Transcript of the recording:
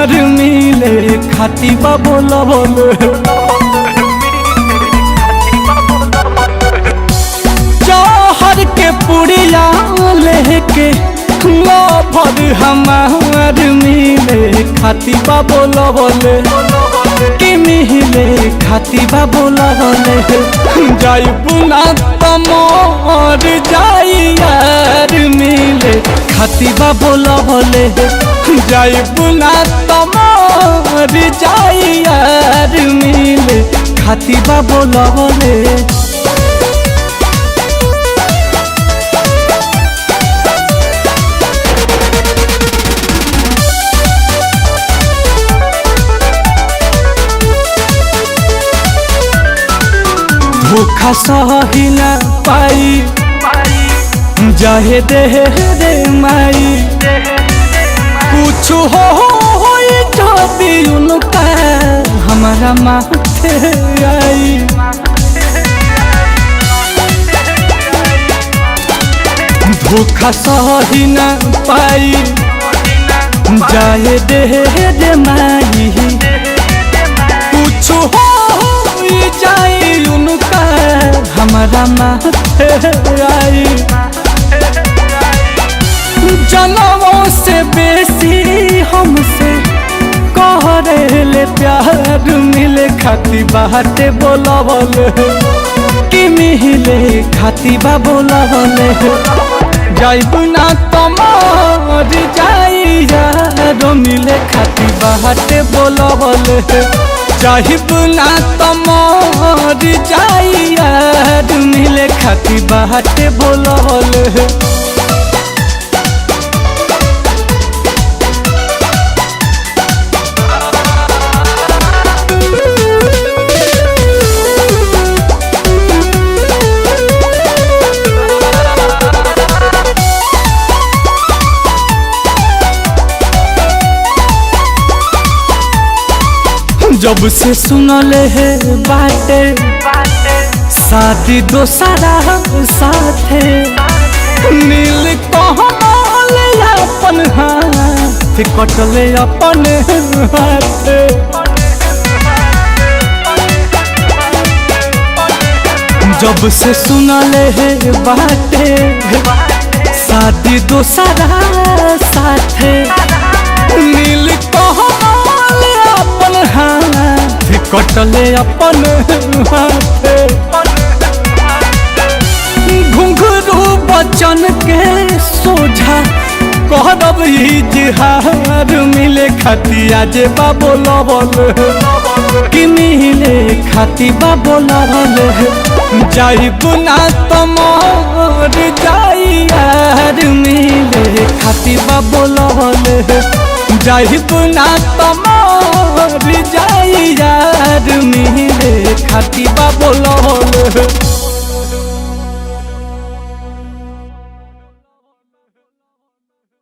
हमार मिले खाती बा बोला बोले जौहर के पुड़िया लेके भर हमार मिले खाती बा बोला बोले कि मिले खाती बा बोला बोले जाई बुना तमोर जाई यार मिले खाती बा बोला बोले जाई बुना तमोर जाई यार मिले खाती बा बोला बोले धोखा सही न पाई जाहे दे रे माई कुछ हो जो भी उनका हमारा माथे आई धोखा सही न पाई जाहे दे रे माई कुछ हो जाए उनका हमारा माथे आई जनमों से बेसी हमसे कहरे ले प्यार मिले खाती बाटे बोला बोले कि मिले खाती बा बोला बोले जाई बुना तमोर जाई यार मिले खाती बाटे बोला बोले चाहिब ना तमोर जाई यार मिले खाती बाटे बोलल जब से सुनले है बाटे शादी दोसरा साथे नील कहल अपन हाथ कटले अपन हाथ जब से सुनले है बाटे शादी दोसरा साथे नील कहल अपन हाथ कटले अपन हाथ घुंघरू बचन के सोझा कहब इजहार मिले खाती जे बा बोला बोले कि मिले खाती बा बोला बोले जाई बुना तमोर जाई यार मिले खाती बा बोला बोले जाई बुना तमोर जाई यार मिले खाती बा बोला बोले।